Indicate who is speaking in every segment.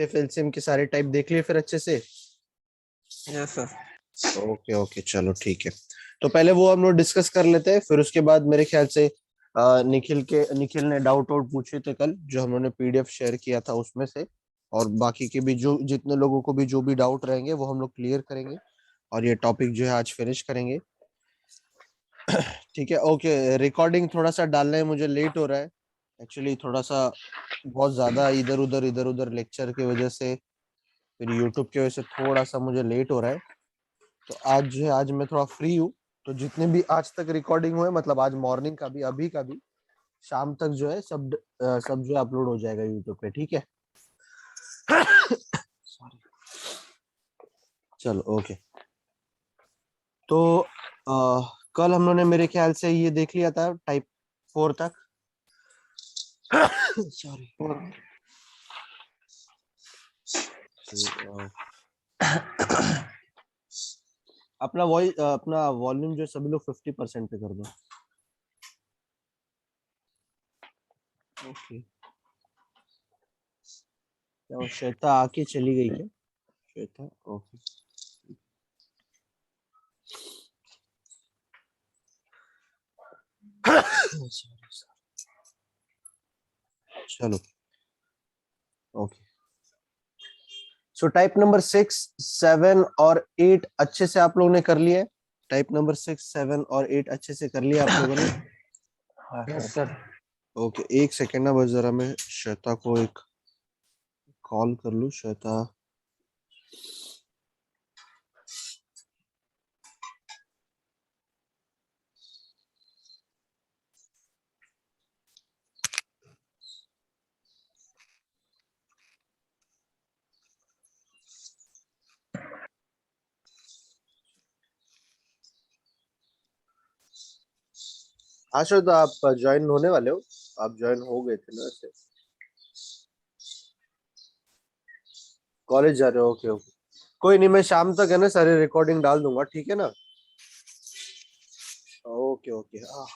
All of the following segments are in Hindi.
Speaker 1: HCF LCM के सारे टाइप देख लिए फिर अच्छे से?
Speaker 2: Yes sir.
Speaker 1: ओके ओके, चलो ठीक है। तो पहले वो हम लोग डिस्कस कर लेते हैं, फिर उसके बाद मेरे ख्याल से निखिल ने डाउट आउट पूछे थे कल, जो हम लोगों ने PDF शेयर किया था उसमें से, और बाकी के भी जो जितने लोगों को भी जो भी डाउट रहेंगे वो हम लोग क्लियर करेंगे, और ये टॉपिक जो है आज फिनिश करेंगे। ठीक है, ओके। रिकॉर्डिंग थोड़ा सा डालने में मुझे लेट हो रहा है एक्चुअली, थोड़ा सा बहुत ज्यादा इधर उधर लेक्चर की वजह से, फिर यूट्यूब की वजह से थोड़ा सा मुझे लेट हो रहा है। तो आज जो है, आज मैं थोड़ा फ्री हूँ, तो जितने भी आज तक रिकॉर्डिंग हुए, मतलब आज मॉर्निंग का भी, अभी का भी, शाम तक जो है सब जो है अपलोड हो जाएगा यूट्यूब पे, ठीक है? चलो ओके। तो कल हम लोगों ने मेरे ख्याल से ये देख लिया था टाइप 4 तक। सॉरी। अपना वॉइस, अपना वॉल्यूम जो सभी लोग 50% पे कर दो। ओके। क्या वो श्वेता आके चली गई क्या? श्वेता, ओके। चलो ओके। सो टाइप नंबर 6, 7 और 8 अच्छे से आप लोगों ने कर लिया है? टाइप नंबर 6, 7 और 8 अच्छे से कर लिया आप लोगों ने?
Speaker 2: Yes sir.
Speaker 1: ओके, एक सेकेंड ना, बस जरा मैं श्वेता को एक कॉल कर लूं। श्वेता, हाँ श्वेता, आप ज्वाइन होने वाले हो? आप ज्वाइन हो गए थे ना ऐसे? कॉलेज जा रहे हो? ओके ओके, कोई नहीं, मैं शाम तक है ना सारी रिकॉर्डिंग डाल दूंगा, ठीक है ना? ओके ओके, हाँ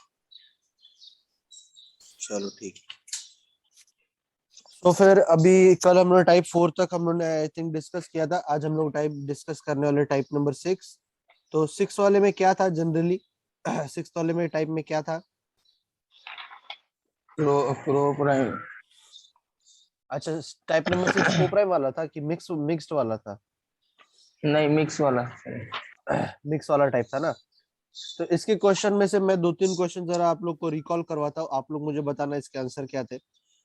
Speaker 1: चलो ठीक है। तो फिर अभी कल हम लोग टाइप 4 तक हम लोग ने आई थिंक डिस्कस किया था, आज हम लोग टाइप डिस्कस करने वाले टाइप नंबर 6। तो 6 वाले में क्या था जनरली? 6 वाले में टाइप में क्या था?
Speaker 2: Pro prime.
Speaker 1: अच्छा, टाइप नंबर 6 कोप्राइम वाला था कि मिक्स्ड वाला था?
Speaker 2: नहीं, मिक्स वाला।
Speaker 1: मिक्स वाला टाइप था ना? तो इसके क्वेश्चन में से मैं 2-3 क्वेश्चन जरा आप लोग को रिकॉल करवाता हूँ, आप लोग मुझे बताना इसके आंसर क्या थे।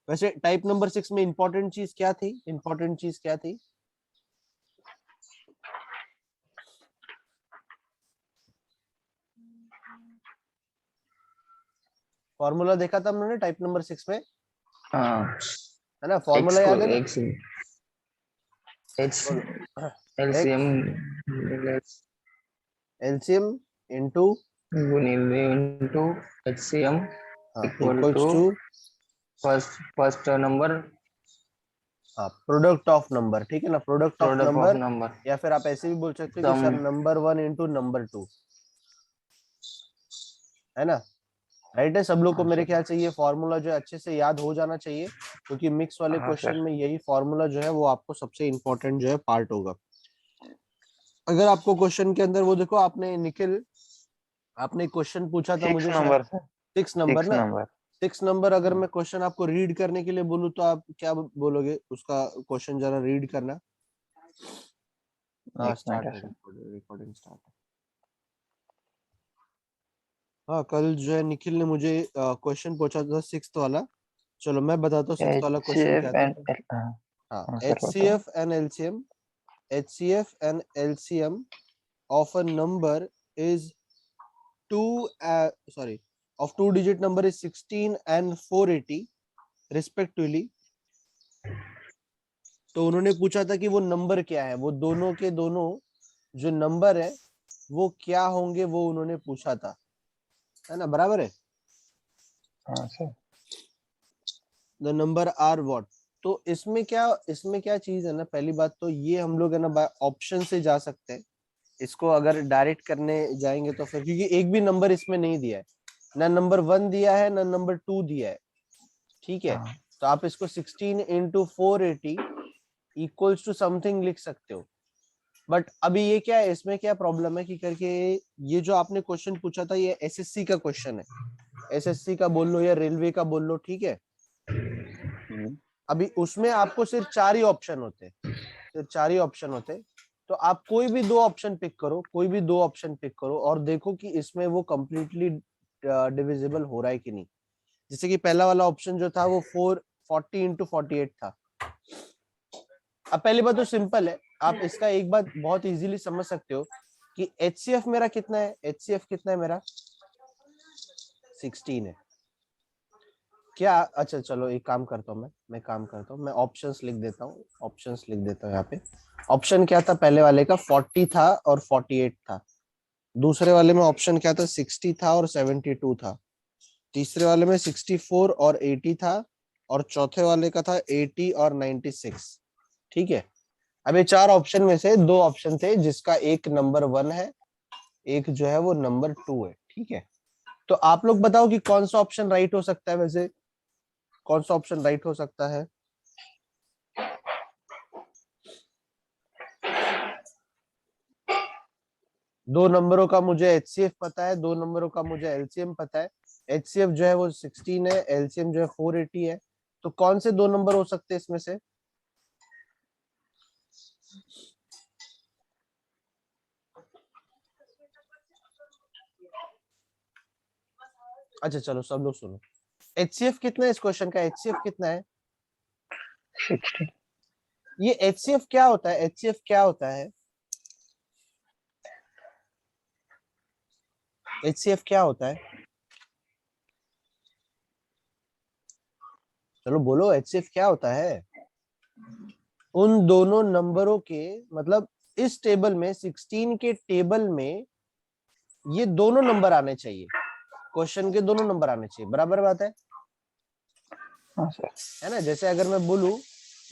Speaker 1: वैसे टाइप नंबर 6 में इंपॉर्टेंट चीज क्या थी? इंपॉर्टेंट चीज क्या थी? फॉर्मूला देखा था हमने टाइप नंबर 6 में,
Speaker 2: हाँ,
Speaker 1: है ना?
Speaker 2: एक्स
Speaker 1: फॉर्मूला
Speaker 2: को
Speaker 1: याद है ना?
Speaker 2: एक्स एच
Speaker 1: बोलो।
Speaker 2: एलसीएम
Speaker 1: एक्स एलसीएम इनटू,
Speaker 2: गुणिले इनटू एचसीएम
Speaker 1: हाँ,
Speaker 2: equal
Speaker 1: equals
Speaker 2: to
Speaker 1: to,
Speaker 2: first number
Speaker 1: हाँ, प्रोडक्ट ऑफ नंबर, ठीक है ना? Product of
Speaker 2: product of
Speaker 1: number,
Speaker 2: number
Speaker 1: या फिर आप ऐसे भी बोल सकते हो कि
Speaker 2: sum.
Speaker 1: Sir number 1 into number 2, है ना? राइट है? सब लोग को
Speaker 2: हाँ
Speaker 1: मेरे
Speaker 2: सर।
Speaker 1: ख्याल से ये फॉर्मूला जो है अच्छे से याद हो जाना चाहिए, क्योंकि मिक्स वाले
Speaker 2: हाँ
Speaker 1: क्वेश्चन
Speaker 2: सर।
Speaker 1: में यही फॉर्मूला जो है वो आपको सबसे इंपॉर्टेंट जो है पार्ट होगा। अगर आपको क्वेश्चन के अंदर वो देखो, आपने निखिल, आपने क्वेश्चन पूछा था
Speaker 2: सिक्स
Speaker 1: मुझे शायद
Speaker 2: नंबर सर।
Speaker 1: 6 नंबर
Speaker 2: सिक्स
Speaker 1: ना?
Speaker 2: नंबर।
Speaker 1: 6 नंबर अगर मैं क्वेश्चन आपको रीड करने के लिए बोलूँ तो आप क्या बोलोगे उसका? क्वेश्चन जरा रीड करना। हाँ,
Speaker 2: एक मिनट
Speaker 1: स्टार्ट
Speaker 2: है
Speaker 1: है,
Speaker 2: सर।
Speaker 1: रिकॉर्डिंग स्टार्ट है। हाँ, कल जो है निखिल ने मुझे क्वेश्चन पूछा था 6 वाला। चलो मैं बताता हूँ 6 वाला
Speaker 2: एच
Speaker 1: क्वेश्चन
Speaker 2: एफ
Speaker 1: क्या था।
Speaker 2: And L.
Speaker 1: हाँ,
Speaker 2: हाँ सर,
Speaker 1: एच सी
Speaker 2: बताओ।
Speaker 1: F and LCM, HCF and LCM of a number is of two digit number is 16 and 480 respectively। तो उन्होंने पूछा था कि वो नंबर क्या है, वो दोनों के दोनों जो नंबर है वो क्या होंगे, वो उन्होंने पूछा था, है ना? बराबर है?
Speaker 2: हाँ sir.
Speaker 1: The number are what. तो इसमें क्या चीज है ना, पहली बात तो ये हम लोग है ना ऑप्शन से जा सकते हैं। इसको अगर डायरेक्ट करने जाएंगे तो फिर, क्योंकि एक भी नंबर इसमें नहीं दिया है, ना नंबर 1 दिया है ना नंबर 2 दिया है, ठीक है?
Speaker 2: हाँ
Speaker 1: तो आप इसको 16 इंटू 480, इक्वल्स टू समथिंग लिख सकते हो। बट अभी ये क्या है, इसमें क्या प्रॉब्लम है कि करके ये जो आपने क्वेश्चन पूछा था ये एसएससी का क्वेश्चन है, एसएससी का बोल लो या रेलवे का बोल लो, ठीक है। अभी उसमें आपको सिर्फ 4 ही ऑप्शन होते, सिर्फ 4 ही ऑप्शन होते। तो आप कोई भी 2 ऑप्शन पिक करो, कोई भी 2 ऑप्शन पिक करो और देखो कि इसमें वो कंप्लीटली डिविजिबल हो रहा है कि नहीं। जैसे कि पहला वाला ऑप्शन जो था वो 440 इंटू 48 था। अब पहली बात तो सिंपल है, आप इसका एक बात बहुत इजीली समझ सकते हो कि एचसीएफ मेरा कितना है, एचसीएफ कितना है मेरा 16 है क्या। अच्छा चलो एक काम करता हूँ, मैं काम करता हूँ, मैं ऑप्शंस लिख देता हूँ, ऑप्शंस लिख देता हूँ यहाँ पे। ऑप्शन क्या था पहले वाले का, 40 था और 48 था। दूसरे वाले में ऑप्शन क्या था, 60 था और 72 था। तीसरे वाले में 64 और 80 था। और चौथे वाले का था 80 और 96। ठीक है। अब ये 4 ऑप्शन में से 2 ऑप्शन थे जिसका एक नंबर 1 है, एक जो है वो नंबर 2 है। ठीक है। तो आप लोग बताओ कि कौन सा ऑप्शन राइट हो सकता है, वैसे कौन सा ऑप्शन राइट हो सकता है। दो नंबरों का मुझे एचसीएफ पता है, 2 नंबरों का मुझे एलसीएम पता है। एचसीएफ जो है वो 16 है, एलसीएम जो है 480 है। तो कौन से 2 नंबर हो सकते हैं इसमें से। अच्छा चलो सब लोग सुनो, एचसीएफ कितना है इस क्वेश्चन का, एचसीएफ कितना है।
Speaker 2: 60।
Speaker 1: ये एचसीएफ क्या होता है, एचसीएफ क्या होता है, एचसीएफ क्या होता है। चलो बोलो एचसीएफ क्या होता है। उन दोनों नंबरों के मतलब इस टेबल में 16 के टेबल में ये दोनों नंबर आने चाहिए, क्वेश्चन के दोनों नंबर आने चाहिए, बराबर बात है।
Speaker 2: हाँ सर।
Speaker 1: है ना। जैसे अगर मैं बोलूं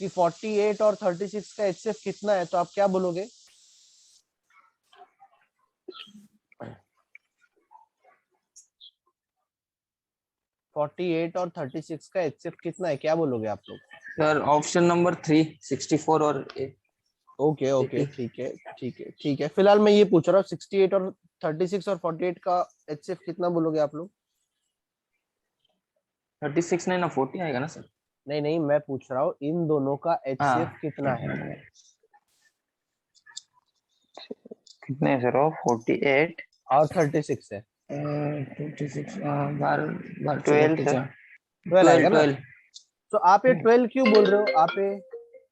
Speaker 1: कि 48 और 36 का एचसीएफ कितना है तो आप क्या बोलोगे। 48 और 36 का एचसीएफ कितना है, क्या बोलोगे आप लोग।
Speaker 2: सर ऑप्शन नंबर 3 64 और
Speaker 1: ओके ओके
Speaker 2: 80।
Speaker 1: ठीक है ठीक है ठीक है। फिलहाल मैं ये पूछ रहा हूँ 68 और 36 और 48 का एचसीएफ कितना बोलोगे आप लोग।
Speaker 2: 36 नहीं ना 40 आएगा ना सर।
Speaker 1: नहीं नहीं, मैं पूछ रहा हूँ इन दोनों का एचसीएफ
Speaker 2: हाँ
Speaker 1: कितना है।
Speaker 2: कितने है सर वो 48
Speaker 1: और 36 है।
Speaker 2: 26 12 12
Speaker 3: 12 सर।
Speaker 1: 12 आएगा
Speaker 2: 12
Speaker 1: ना।
Speaker 2: 12।
Speaker 1: तो आप ये 12 क्यों बोल रहे हो, आप ये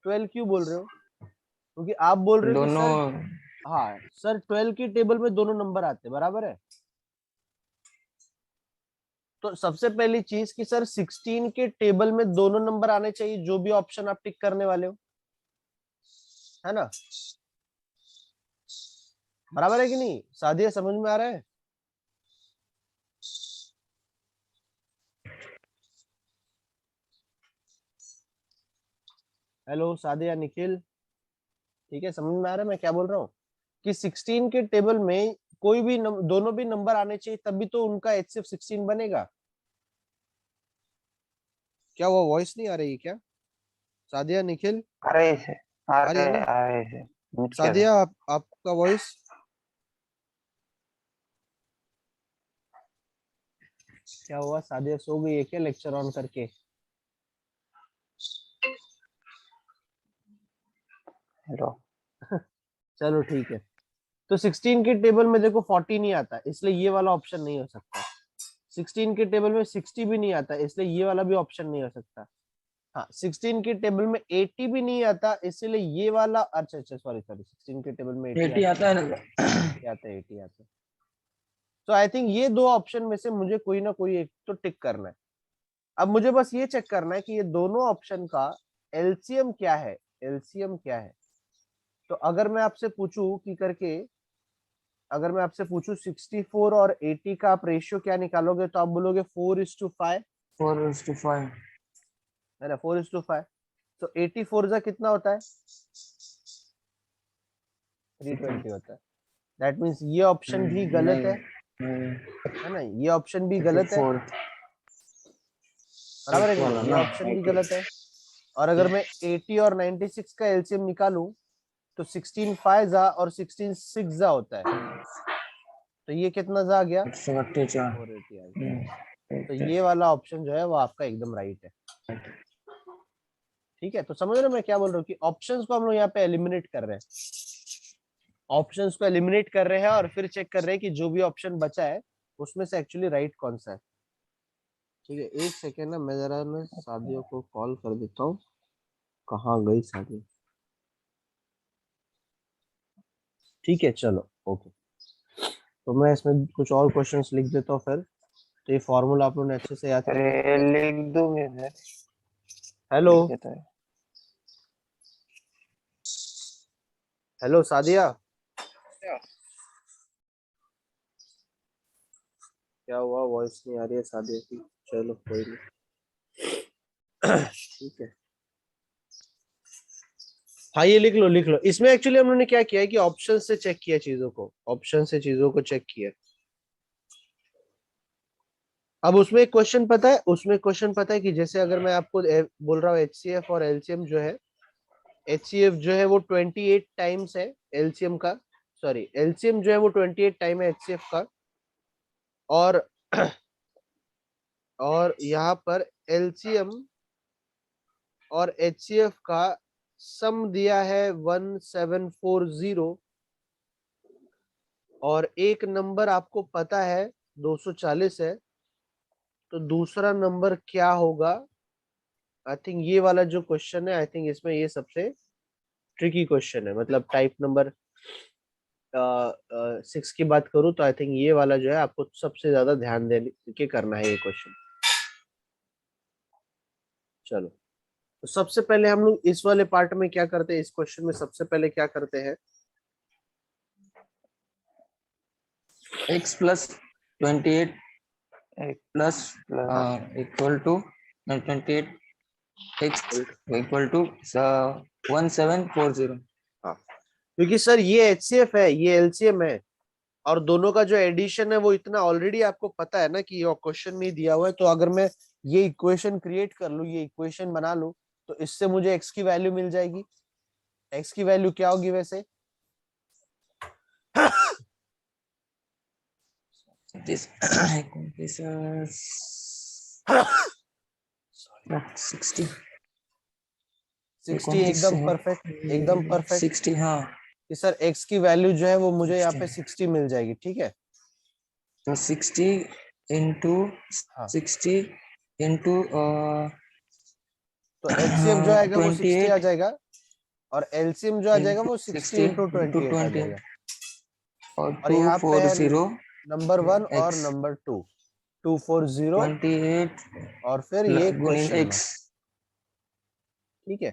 Speaker 1: 12 क्यों बोल रहे हो, क्योंकि आप बोल रहे हो कि
Speaker 2: दोनों
Speaker 1: सर, हाँ सर 12 की टेबल में दोनों नंबर आते हैं, बराबर है। तो सबसे पहली चीज कि सर 16 के टेबल में दोनों नंबर आने चाहिए, जो भी ऑप्शन आप टिक करने वाले हो, है ना। बराबर है कि नहीं, सादिया समझ में आ रहा है। हेलो सादिया निखिल, ठीक है समझ में आ रहा है मैं क्या बोल रहा हूँ कि 16 के टेबल में कोई भी दोनों भी नंबर आने चाहिए तभी तो उनका एचसीएफ 16 बनेगा। क्या वो वॉइस नहीं आ रही है क्या, सादिया निखिल।
Speaker 3: आ रहे से आ
Speaker 1: आ रही है
Speaker 3: रहे
Speaker 1: ना
Speaker 3: आ रहे से म्यूट किया था।
Speaker 1: सादिया, आपका वॉइस। क्या हुआ, सादिया सो गई है क्या लेक्चर ऑन करके।
Speaker 3: हेलो।
Speaker 1: चलो ठीक है। तो 16 के टेबल में देखो 40 नहीं आता, इसलिए ये वाला ऑप्शन नहीं हो सकता। 16 के टेबल में 60 भी नहीं आता, इसलिए ये वाला भी ऑप्शन नहीं हो सकता। हाँ 16 के टेबल में 80 भी नहीं आता, इसलिए ये वाला, अच्छा अच्छा सॉरी सॉरी, 16 के टेबल में 80
Speaker 2: 80
Speaker 1: आता
Speaker 2: आता है ना।
Speaker 1: है, 80 आता है, 80 आता है। तो आई थिंक ये 2 ऑप्शन में से मुझे कोई ना कोई एक तो टिक करना है। अब मुझे बस ये चेक करना है कि ये दोनों ऑप्शन का एलसीएम क्या है, एलसीएम क्या है। तो अगर मैं आपसे पूछूं कि करके, अगर मैं आपसे पूछूं 64 और 80 का आप रेशियो क्या निकालोगे तो आप बोलोगे 4:5,
Speaker 2: 4:5।
Speaker 1: है ना, 4:5। तो 84 जा कितना होता है, 320 होता है। दैट मीन्स ये ऑप्शन भी गलत है ना, ये ऑप्शन भी गलत है,
Speaker 2: 4
Speaker 1: बराबर है कि
Speaker 2: वाला
Speaker 1: नहीं, ये
Speaker 2: ना
Speaker 1: ऑप्शन भी गलत है। और अगर मैं 80 और 96 का एलसीएम निकालूं तो 16 5 जा और 16 6 जा होता है, तो ये कितना जा आ गया,
Speaker 3: 148
Speaker 1: 480 आ गया। तो ये वाला ऑप्शन जो है वो आपका एकदम राइट है। ठीक है, तो समझ रहे हो मैं क्या बोल रहा हूँ कि ऑप्शंस को हम लोग यहाँ पे एलिमिनेट कर रहे हैं, ऑप्शंस को एलिमिनेट कर रहे हैं और फिर चेक कर रहे हैं कि जो भी ऑप्शन बचा है उसमें से एक्चुअली राइट कौन सा है। ठीक है, एक सेकेंड ना, मैं जरा ना सादियों को कॉल कर देता हूँ। कहाँ गई सादिया? ठीक है चलो ओके, तो मैं इसमें कुछ और क्वेश्चंस लिख देता हूँ फिर। तो ये फॉर्मूला आप लोगों ने अच्छे से याद कर लिया।
Speaker 2: अरे लिख दूंगे सर,
Speaker 1: हेलो
Speaker 2: लिख देता है।
Speaker 1: हेलो सादिया, क्या हुआ, वॉइस नहीं आ रही है सादिया की? चलो कोई नहीं। ठीक है, हाँ ये लिख लो लिख लो। इसमें एक्चुअली हम लोगों ने क्या किया है कि ऑप्शन से चेक किया चीजों को, ऑप्शन से चीजों को चेक किया। अब उसमें एक क्वेश्चन पता है, उसमें क्वेश्चन पता है कि जैसे अगर मैं आपको बोल रहा हूँ एचसीएफ और एलसीएम जो है, एचसीएफ जो है वो 28 टाइम्स है एलसीएम का, सॉरी एलसीएम जो है वो 28 टाइम है एचसीएफ का, और और यहाँ पर एलसीएम और एचसीएफ का सम दिया है 1740, और एक नंबर आपको पता है 240 है, तो दूसरा नंबर क्या होगा? आई थिंक ये वाला जो क्वेश्चन है, आई थिंक इसमें ये सबसे ट्रिकी क्वेश्चन है। मतलब टाइप नंबर 6 की बात करूं तो आई थिंक ये वाला जो है आपको सबसे ज्यादा ध्यान दे के करना है ये क्वेश्चन। चलो, तो सबसे पहले हम लोग इस वाले पार्ट में क्या करते हैं, इस क्वेश्चन में सबसे पहले क्या करते हैं,
Speaker 3: x प्लस 28
Speaker 2: एक
Speaker 3: plus
Speaker 2: plus
Speaker 3: equal to 28 x equal to 1740।
Speaker 1: हाँ क्योंकि सर ये एचसीएफ है ये एलसीएम है, और दोनों का जो एडिशन है वो इतना ऑलरेडी आपको पता है ना कि ये क्वेश्चन में ही दिया हुआ है। तो अगर मैं ये इक्वेशन क्रिएट कर लूं, ये इक्वेशन बना लूं, तो इससे मुझे एक्स की वैल्यू मिल जाएगी। एक्स की वैल्यू क्या होगी वैसे?
Speaker 3: This this 60
Speaker 1: 60 एकदम परफेक्ट, एकदम परफेक्ट।
Speaker 3: 60 हाँ।
Speaker 1: कि सर एक्स की वैल्यू जो है वो मुझे यहाँ
Speaker 3: 60
Speaker 1: पे 60 मिल जाएगी। ठीक है,
Speaker 3: तो 60 इंटू
Speaker 1: हाँ
Speaker 3: 60 इंटू
Speaker 1: तो एचसीएफ जो आएगा वो 60 आ
Speaker 3: 28
Speaker 1: जाएगा, और एलसीएम जो आ जाएगा
Speaker 3: इंटू
Speaker 1: वो 60
Speaker 3: 60
Speaker 1: इंटू
Speaker 3: इंटू
Speaker 1: 28 आ
Speaker 3: 28
Speaker 1: जाएगा।
Speaker 3: और
Speaker 1: और यहाँ पे है
Speaker 3: 240
Speaker 1: नंबर 1 और
Speaker 3: x
Speaker 1: नंबर 2, 240
Speaker 3: 28
Speaker 1: और फिर ये
Speaker 3: गुणित
Speaker 1: क्वेश्चन
Speaker 3: x
Speaker 1: मार्क। ठीक है,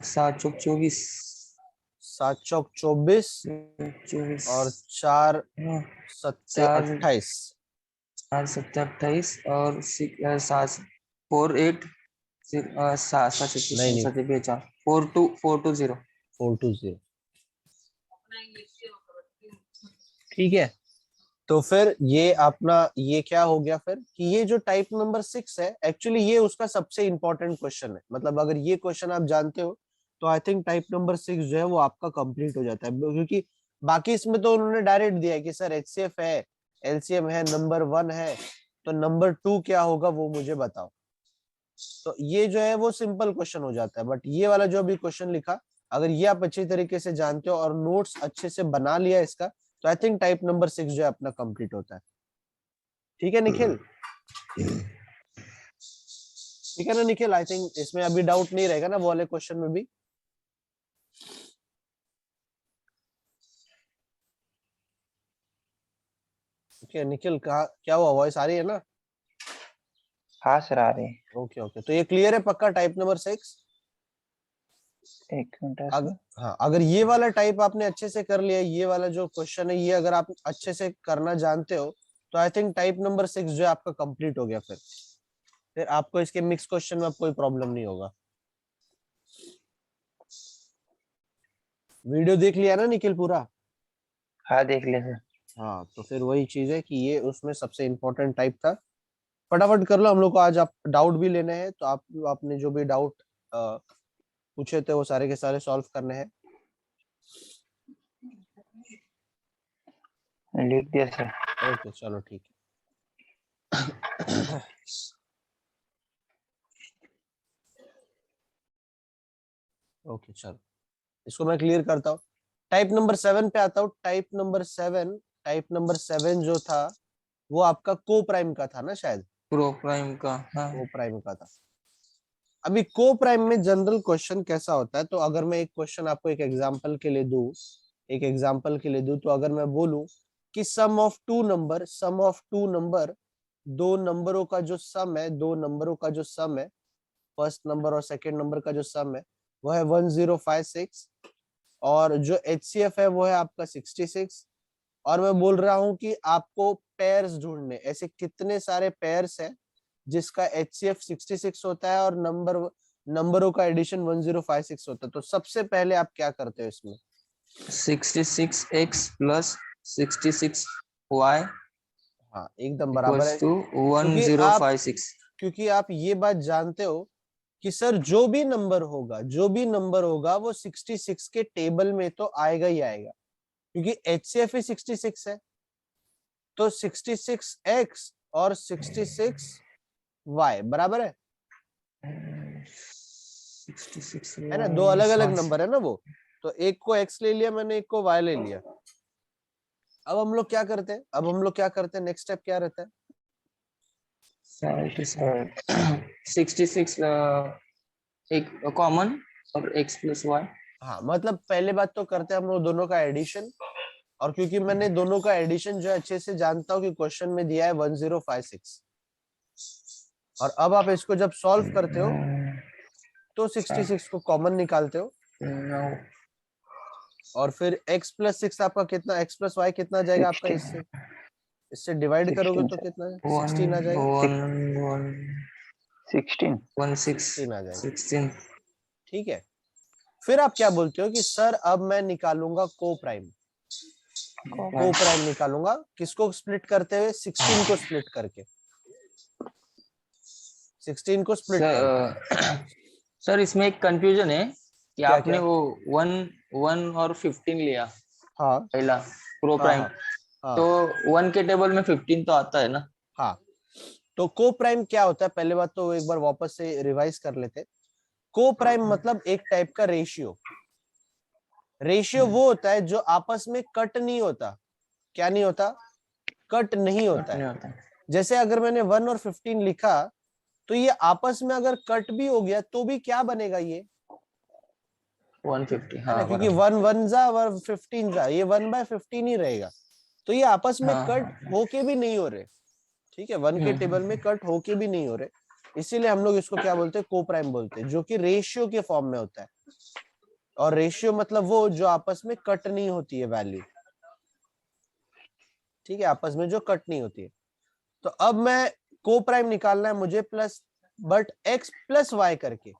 Speaker 3: 7 चौक 24
Speaker 1: 7 चौक 24 और 4 सत्ते 28।
Speaker 3: 4 7 28 और 7 4 8 7
Speaker 1: नहीं नहीं
Speaker 3: 7 4 4 2 0।
Speaker 1: 420। ठीक है, तो फिर ये अपना ये क्या हो गया फिर कि ये जो टाइप नंबर 6 है एक्चुअली ये उसका सबसे इंपॉर्टेंट क्वेश्चन है। मतलब अगर ये क्वेश्चन आप जानते हो तो आई थिंक टाइप नंबर 6 जो है वो आपका कंप्लीट हो जाता है, क्योंकि बाकी इसमें तो उन्होंने डायरेक्ट दिया है कि सर एचसीएफ है, एलसीएम है, नंबर 1 है, तो नंबर 2 क्या होगा वो मुझे बताओ। तो ये जो है वो सिंपल क्वेश्चन हो जाता है। बट ये वाला जो अभी क्वेश्चन लिखा, अगर ये आप अच्छी तरीके से जानते हो और नोट्स अच्छे से बना लिया इसका, तो आई थिंक टाइप नंबर 6 जो है अपना कंप्लीट होता है। ठीक है निखिल, ठीक है ना निखिल? आई थिंक इसमें अभी डाउट नहीं रहेगा ना वो वाले क्वेश्चन में भी। ओके निखिल, कहा क्या हुआ, वॉइस आ रही है ना?
Speaker 2: हाँ सर आ रहे हैं।
Speaker 1: ओके ओके, तो ये क्लियर है पक्का टाइप नंबर 6?
Speaker 2: एक मिनट है
Speaker 1: अगर
Speaker 2: सर।
Speaker 1: हाँ, अगर ये वाला टाइप आपने अच्छे से कर लिया, ये वाला जो क्वेश्चन है ये अगर आप अच्छे से करना जानते हो, तो आई थिंक टाइप नंबर 6 जो है आपका कंप्लीट हो गया। फिर आपको इसके मिक्स क्वेश्चन में अब कोई प्रॉब्लम नहीं होगा। वीडियो देख लिया ना निखिल पूरा?
Speaker 2: हाँ देख ले सर।
Speaker 1: हाँ, तो फिर वही चीज है कि ये उसमें सबसे इंपॉर्टेंट टाइप था। फटाफट कर लो, हम लोग को आज आप डाउट भी लेने हैं, तो आप आपने जो भी डाउट पूछे थे वो सारे के सारे सॉल्व करने हैं।
Speaker 2: लिख दिया सर।
Speaker 1: ओके चलो ठीक है। ओके चलो इसको मैं क्लियर करता हूँ। टाइप नंबर 7 पे आता हूँ। टाइप नंबर 7 जो था वो आपका को प्राइम का था ना, शायद
Speaker 3: प्रो प्राइम का। हाँ
Speaker 1: को प्राइम का था। अभी को प्राइम में जनरल क्वेश्चन कैसा होता है, तो अगर मैं एक क्वेश्चन आपको एक एग्जांपल के लिए दूं, तो अगर मैं बोलूं कि सम ऑफ टू नंबर, दो नंबरों का जो सम है, फर्स्ट नंबर और सेकंड नंबर का जो सम है वो है 1056, और जो HCF है वो है आपका 66, और मैं बोल रहा हूं कि आपको पेयर्स ढूंढने, ऐसे कितने सारे पेयर्स हैं जिसका HCF 66 होता है और नंबरों का एडिशन 1056 होता है, तो सबसे पहले आप क्या करते हो इसमें?
Speaker 3: 66x plus 66y
Speaker 1: हाँ एकदम बराबर
Speaker 3: equals
Speaker 1: है।
Speaker 3: to
Speaker 1: क्योंकि आप
Speaker 3: 1056।
Speaker 1: ये बात जानते हो कि सर जो भी नंबर होगा वो 66 के टेबल में तो आएगा ही आएगा, क्योंकि HCF ही 66 है। तो 66x और 66y बराबर है
Speaker 3: 66
Speaker 1: है ना? दो अलग अलग नंबर है ना वो, तो एक को x ले लिया मैंने, एक को y ले लिया। अब हम लोग क्या करते हैं? नेक्स्ट स्टेप क्या रहता है?
Speaker 3: 66 एक कॉमन और x plus y।
Speaker 1: हाँ मतलब पहले बात तो करते हैं हम लोग दोनों का एडिशन, और क्योंकि मैंने दोनों का एडिशन जो है अच्छे से जानता हूँ कि क्वेश्चन में दिया है 1056, और अब आप इसको जब सॉल्व करते हो तो 66 को कॉमन निकालते हो, और फिर x प्लस 6 आपका कितना, x प्लस वाई कितना आ जाएगा आपका?
Speaker 2: 16
Speaker 1: इससे डिवाइड करोगे
Speaker 2: 16
Speaker 1: तो
Speaker 2: सर।
Speaker 1: कितना? 16 आ जाएगा।
Speaker 2: 16
Speaker 1: 16 आ जाएगा।
Speaker 3: 16।
Speaker 1: ठीक है, फिर आप क्या बोलते हो कि सर अब मैं निकालूंगा को प्राइम। को प्राइम निकालूंगा किसको स्प्लिट करते हुए? 16 को स्प्लिट करके, 16 को स्प्लिट करके।
Speaker 3: सर इसमें एक कंफ्यूजन है कि
Speaker 1: क्या
Speaker 3: आपने
Speaker 1: क्या?
Speaker 3: वो 1 और 15 लिया
Speaker 1: हाँ
Speaker 3: पहला प्रो
Speaker 1: हाँ
Speaker 3: प्राइम,
Speaker 1: हाँ हाँ
Speaker 3: तो 1 के टेबल में 15 तो आता है ना।
Speaker 1: हाँ। तो को प्राइम क्या होता है, पहले बात तो एक बार वापस से रिवाइज कर लेते। को प्राइम मतलब एक टाइप का रेशियो वो होता है जो आपस में कट नहीं होता। क्या नहीं होता? कट नहीं होता है।
Speaker 3: नहीं होता।
Speaker 1: जैसे अगर मैंने 1 और 15 लिखा, तो ये आपस में अगर कट भी हो गया तो भी क्या बनेगा? ये
Speaker 3: 150
Speaker 1: है ना,
Speaker 3: हाँ
Speaker 1: क्योंकि
Speaker 3: बराबर।
Speaker 1: 1 जा 15 जा, ये 1/15 ही रहेगा। तो ये आपस में
Speaker 3: हाँ
Speaker 1: कट
Speaker 3: हाँ
Speaker 1: होके भी नहीं हो रहे। ठीक है, 1 के टेबल में कट होके भी नहीं हो रहे, इसीलिए हम लोग इसको क्या बोलते हैं? को प्राइम बोलते हैं, जो कि रेशियो के फॉर्म में होता है। और रेशियो मतलब वो जो आपस में कट नहीं होती है वैल्यू। ठीक है, आपस में जो कट नहीं होती है। तो अब मैं को प्राइम निकालना है मुझे, plus but x plus Y करके,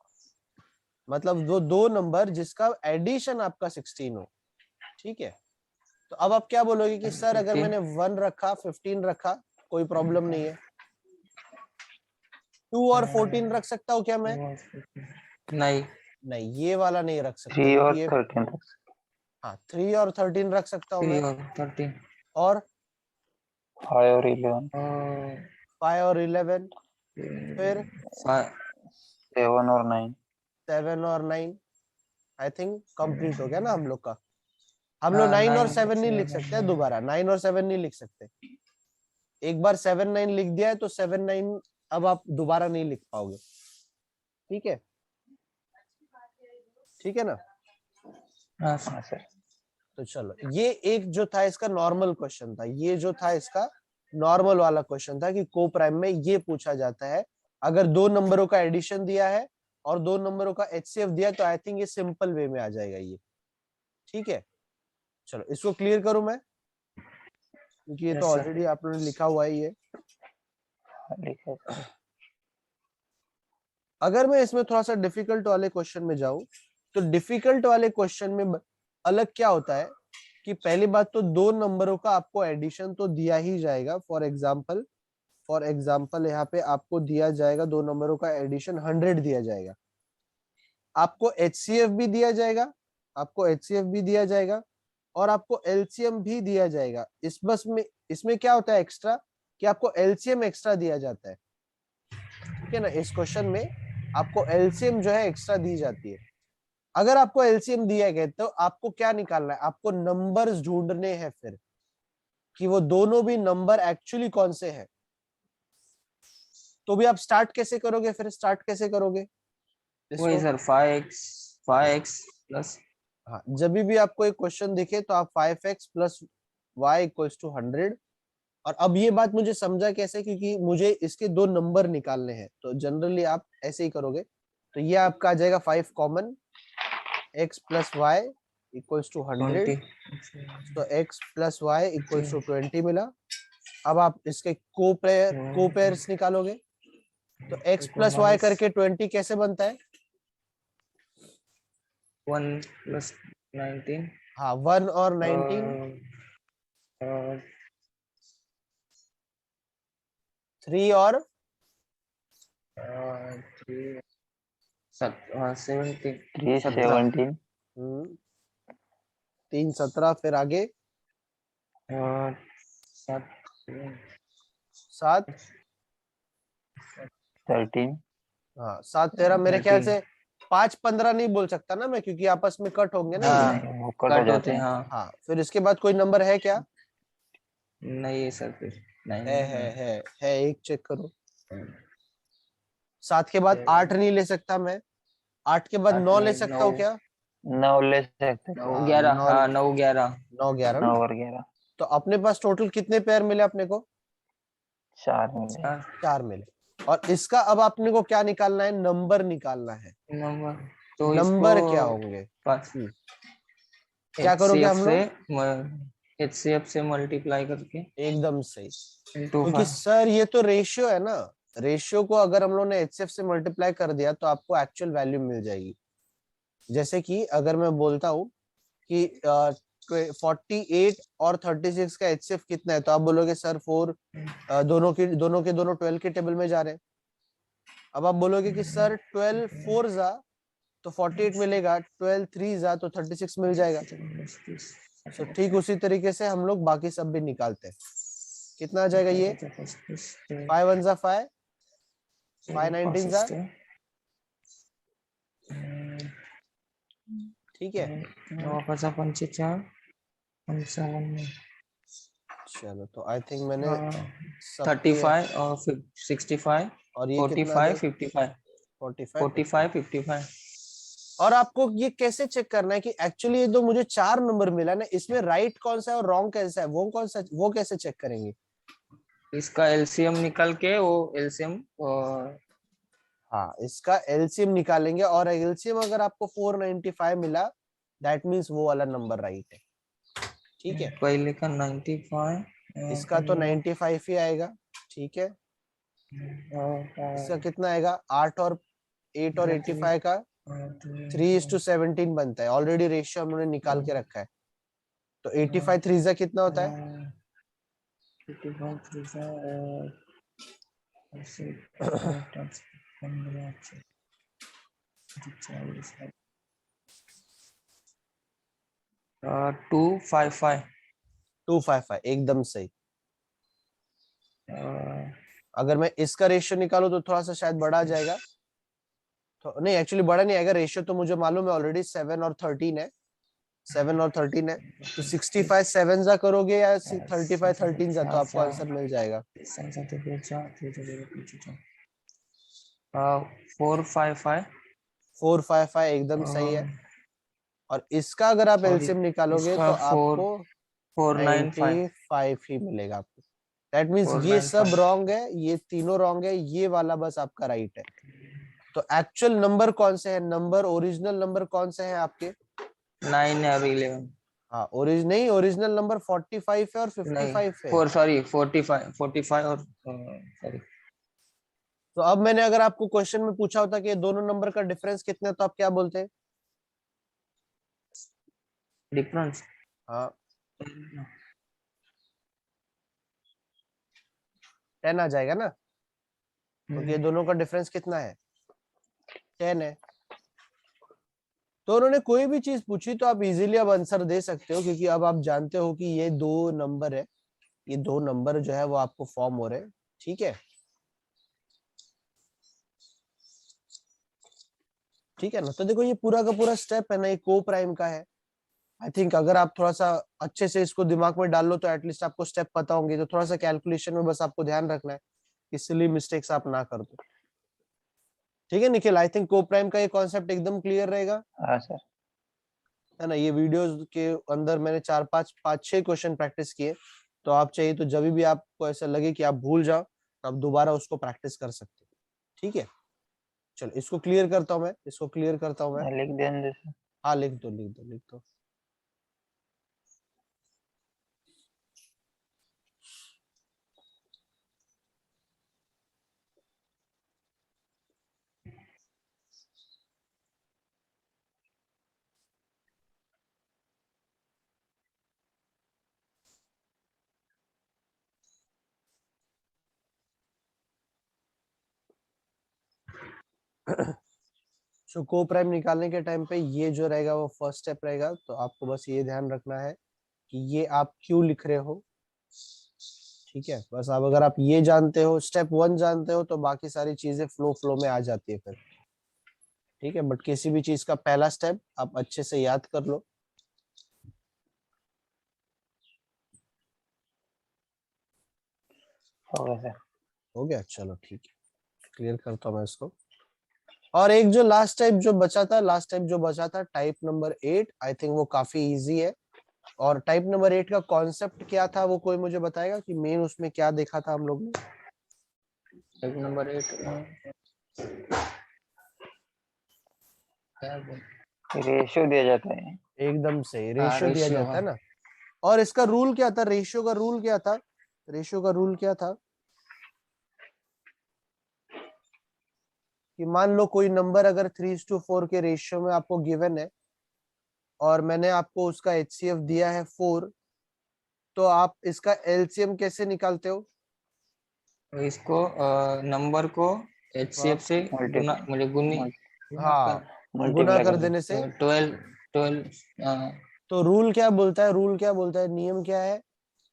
Speaker 1: मतलब वो दो नंबर जिसका एडिशन आपका 16 हो। ठीक है, तो अब आप क्या बोलोगे कि सर अगर
Speaker 3: 15
Speaker 1: मैंने 1 रखा 15 रखा कोई प्रॉब्लम नहीं है, 2 और 14 रख सकता हूँ क्या मैं?
Speaker 3: नहीं।
Speaker 1: नहीं, ये वाला नहीं रख सकते
Speaker 2: 3 और
Speaker 1: क्योंकि ये,
Speaker 2: 13
Speaker 1: हाँ 3 और 13 रख सकता हूँ
Speaker 3: 3
Speaker 1: मैं,
Speaker 3: और 13
Speaker 1: और
Speaker 2: 5 और 11
Speaker 3: और
Speaker 1: 5 और 11, फिर
Speaker 2: 7 और 9
Speaker 1: 7 और 9। आई थिंक कंप्लीट हो गया ना हम लोग का। हम लोग 9 और
Speaker 3: 9
Speaker 1: 7 नहीं लिख सकते, दोबारा 9 और 7 नहीं लिख सकते। एक बार 7 9 लिख दिया है तो 7 9 अब आप दोबारा नहीं लिख पाओगे। ठीक है, ठीक है ना?
Speaker 2: हाँ सर।
Speaker 1: तो चलो, ये एक जो था इसका नॉर्मल क्वेश्चन था, ये जो था इसका नॉर्मल वाला क्वेश्चन था कि को प्राइम में ये पूछा जाता है अगर दो नंबरों का एडिशन दिया है और दो नंबरों का HCF दिया, तो आई थिंक ये सिंपल वे में आ जाएगा ये। ठीक है, चलो इसको क्लियर करूं मैं, क्योंकि ये तो
Speaker 3: Yes, sir.
Speaker 1: ऑलरेडी आप लोगों ने लिखा हुआ है ये।
Speaker 2: लिखा सर।
Speaker 1: अगर मैं इसमें थोड़ा सा डिफिकल्ट वाले क्वेश्चन में जाऊं, तो डिफिकल्ट वाले क्वेश्चन में अलग क्या होता है कि पहली बात तो दो नंबरों का आपको एडिशन तो दिया ही जाएगा। फॉर एग्जाम्पल यहाँ पे आपको दिया जाएगा दो नंबरों का एडिशन 100 दिया जाएगा। आपको HCF भी दिया जाएगा, आपको HCF भी दिया जाएगा और आपको LCM भी दिया जाएगा। इस बस में इसमें क्या होता है एक्स्ट्रा कि आपको LCM एक्स्ट्रा दिया जाता है, ठीक है ना। इस क्वेश्चन में आपको LCM जो है एक्स्ट्रा दी जाती है। अगर आपको LCM दिया गया तो आपको क्या निकालना है, आपको नंबर्स ढूंढने हैं फिर कि वो दोनों भी नंबर एक्चुअली कौन से हैं। तो भी आप स्टार्ट कैसे करोगे, फिर स्टार्ट कैसे करोगे
Speaker 3: वही
Speaker 1: इसको?
Speaker 3: सर 5x प्लस
Speaker 1: हाँ, जब भी आपको एक क्वेश्चन दिखे तो आप 5x plus Y equals to 100। और अब ये बात मुझे समझा कैसे, क्योंकि मुझे इसके दो नंबर निकालने हैं, तो जनरली आप ऐसे ही करोगे। तो ये आपका आ जाएगा 5 common, x plus Y equals to 100।
Speaker 3: 20
Speaker 1: तो x plus Y equals to 20 मिला। अब आप इसके को पेयर्स निकालोगे। तो x प्लस वाई करके 20 कैसे बनता है?
Speaker 3: 1 प्लस 19
Speaker 1: हाँ, 1 और 19, 3 और
Speaker 3: 17
Speaker 2: 317
Speaker 1: 3 17, फिर आगे 7।
Speaker 2: 13
Speaker 1: हाँ, 7 13 मेरे ख्याल से 5 15 नहीं बोल सकता ना मैं, क्योंकि आपस में कट होंगे ना ये।
Speaker 2: नहीं वो कट हो
Speaker 3: कट
Speaker 2: जाते
Speaker 3: होते हैं
Speaker 2: हैं।
Speaker 3: हाँ।
Speaker 1: हाँ, फिर इसके बाद कोई नंबर है क्या?
Speaker 3: नहीं है सर, फिर नहीं
Speaker 1: है एक चेक करो। 7 के बाद 8 नहीं ले सकता मैं, 8 के बाद 9 ले सकता हूँ क्या?
Speaker 2: 9 ले सकते थे।
Speaker 3: 9 11 हाँ 9 11
Speaker 1: 9 11
Speaker 2: 9
Speaker 1: ना।
Speaker 2: और 11
Speaker 1: तो अपने पास टोटल कितने पेयर मिले अपने को?
Speaker 2: 4 मिले।
Speaker 1: 4 मिले। और इसका अब अपने को क्या निकालना है, नंबर निकालना है।
Speaker 3: नंबर तो
Speaker 1: नंबर
Speaker 3: इसको
Speaker 1: क्या होंगे?
Speaker 3: पास
Speaker 1: क्या करोगे
Speaker 3: HCF
Speaker 1: हम
Speaker 3: से
Speaker 1: लोग?
Speaker 3: HCF से मल्टीप्लाई करके
Speaker 1: एकदम सही,
Speaker 3: इनटू
Speaker 1: क्योंकि सर ये तो रेशियो है ना। रेशियो को अगर हम लोग ने HCF से मल्टीप्लाई कर दिया तो आपको एक्चुअल वैल्यू मिल जाएगी। जैसे कि अगर मैं बोलता हूँ कि 48 और 36 का HCF कितना है, तो आप बोलोगे सर 4, दोनों के दोनों 12 के टेबल में जा रहे हैं। अब आप बोलोगे कि सर 12 4 जा तो 48 मिलेगा, 12 3 जा तो 36 मिल जाएगा। तो ठीक उसी तरीके से हम लोग बाकी सब भी निकालते हैं। कितना आ जाएगा ये? 5 1 जा 5, 5 19 जा, ठीक है।
Speaker 3: 9 5 4 55
Speaker 1: चलो, तो आई थिंक मैंने सबके
Speaker 3: 35 और 65
Speaker 1: और ये कितना आ
Speaker 3: 45
Speaker 1: जाएगा?
Speaker 3: 55
Speaker 1: 45
Speaker 3: 45 55
Speaker 1: और आपको ये कैसे चेक करना है कि एक्चुअली ये तो मुझे 4 नंबर मिला ना, इसमें राइट कौन सा है और रॉन्ग कैसा है, वो कौन सा, वो कैसे चेक करेंगे?
Speaker 3: इसका LCM निकल के वो LCM
Speaker 1: हाँ, इसका एलसीएम निकालेंगे और एलसीएम अगर आपको 495 मिला, दैट मींस वो वाला नंबर राइट है, ठीक है।
Speaker 3: पहले का 95
Speaker 1: इसका तो 95 ही आएगा, ठीक है। इसका कितना आएगा? 8 और 8 और 85 का 3:17 बनता है। ऑलरेडी रेशियो हमने निकाल के रखा है। तो 85 3 जा कितना होता है?
Speaker 3: 55 255
Speaker 1: 255 एकदम सही। अगर मैं इसका रेशियो निकालू तो थोड़ा सा शायद बड़ा आ जाएगा, तो नहीं एक्चुअली बड़ा नहीं आएगा। रेशियो तो मुझे मालूम है ऑलरेडी, 7 और 13 है, 7 और 13 है। तो 65 7 जा करोगे या 35 13 जा, तो आपको आंसर मिल जाएगा।
Speaker 3: 455
Speaker 1: 455 एकदम सही है। और इसका अगर आप
Speaker 3: सॉरी
Speaker 1: एलसीएम निकालोगे
Speaker 3: इसका
Speaker 1: तो आपको
Speaker 3: 495
Speaker 1: 95 ही मिलेगा आपको। दैट मीन्स ये सब
Speaker 3: 495
Speaker 1: रॉन्ग है, ये तीनों रॉन्ग है, ये वाला बस आपका राइट है। तो एक्चुअल नंबर कौन से है, नंबर ओरिजिनल नंबर कौन से हैं आपके?
Speaker 3: 9 और 11
Speaker 1: हाँ, ओरिजिनल नंबर 45 है और 55 है।
Speaker 3: 4 सॉरी 45 और सॉरी
Speaker 1: तो अब मैंने अगर आपको क्वेश्चन में पूछा होता कि ये दोनों नंबर का डिफरेंस कितना है, तो आप क्या बोलते हैं?
Speaker 3: डिफरेंस
Speaker 1: हाँ, 10 आ जाएगा ना, क्योंकि ये दोनों का डिफरेंस कितना है? 10 है। तो उन्होंने कोई भी चीज पूछी तो आप इजीली अब आंसर दे सकते हो, क्योंकि अब आप जानते हो कि ये 2 नंबर है, ये 2 नंबर जो है वो आपको फॉर्म हो रहे हैं। ठीक है, ठीक है ना। तो देखो ये पूरा का पूरा स्टेप है ना, ये को प्राइम का है। आई थिंक अगर आप थोड़ा सा अच्छे से इसको दिमाग में डाल लो तो एटलीस्ट आपको स्टेप पता होंगे। तो थोड़ा सा कैलकुलेशन में बस आपको ध्यान रखना है कि सिली मिस्टेक्स आप ना कर दो। ठीक है निखिल, आई थिंक को प्राइम का ये कॉन्सेप्ट एकदम क्लियर रहेगा,
Speaker 2: हाँ सर।
Speaker 1: है ना। ये वीडियोस के अंदर मैंने 4-5-6 क्वेश्चन प्रैक्टिस किए, तो आप चाहिए तो जब भी आपको ऐसा लगे कि आप भूल जाओ तो आप दोबारा उसको प्रैक्टिस कर सकते हो। ठीक है, चलो इसको क्लियर करता हूँ मैं, इसको क्लियर करता हूँ मैं।
Speaker 2: लिख दें सर।
Speaker 1: हाँ लिख दो लिख दो लिख दो। सो को प्राइम निकालने के टाइम पे ये जो रहेगा वो फर्स्ट स्टेप रहेगा। तो आपको बस ये ध्यान रखना है कि ये आप क्यों लिख रहे हो। ठीक है, बस अब अगर आप ये जानते हो, स्टेप 1 जानते हो, तो बाकी सारी चीजें फ्लो फ्लो में आ जाती है फिर। ठीक है, बट किसी भी चीज का पहला स्टेप आप अच्छे से याद कर लो।
Speaker 2: हो गया सर।
Speaker 1: हो गया, चलो ठीक है, क्लियर करता हूँ मैं इसको। और एक जो लास्ट टाइप जो बचा था, लास्ट टाइप जो बचा था टाइप नंबर 8, आई थिंक वो काफी इजी है। और टाइप नंबर 8 का कॉन्सेप्ट क्या था वो कोई मुझे बताएगा कि मेन उसमें क्या देखा था हम लोग ने।
Speaker 3: टाइप नंबर 8 क्या बोल
Speaker 2: रेशियो दिया जाता है।
Speaker 1: एकदम से रेशियो दिया
Speaker 3: रेशियो।
Speaker 1: जाता है ना। और इसका रूल क्या था, रेशियो का रूल क्या था, रेशियो का रूल क्या था कि मान लो कोई नंबर अगर 3:4 के रेशियो में आपको गिवन है और मैंने आपको उसका HCF दिया है 4, तो आप इसका LCM कैसे निकालते हो।
Speaker 3: तो इसको नंबर को HCF से गुना मतलब गुना
Speaker 1: हाँ,
Speaker 3: कर
Speaker 1: गुना
Speaker 2: मल्टीप्लाई
Speaker 1: कर
Speaker 2: कर दो।
Speaker 1: देने से।
Speaker 3: 12 12
Speaker 1: तो रूल क्या बोलता है, रूल क्या बोलता है, नियम क्या है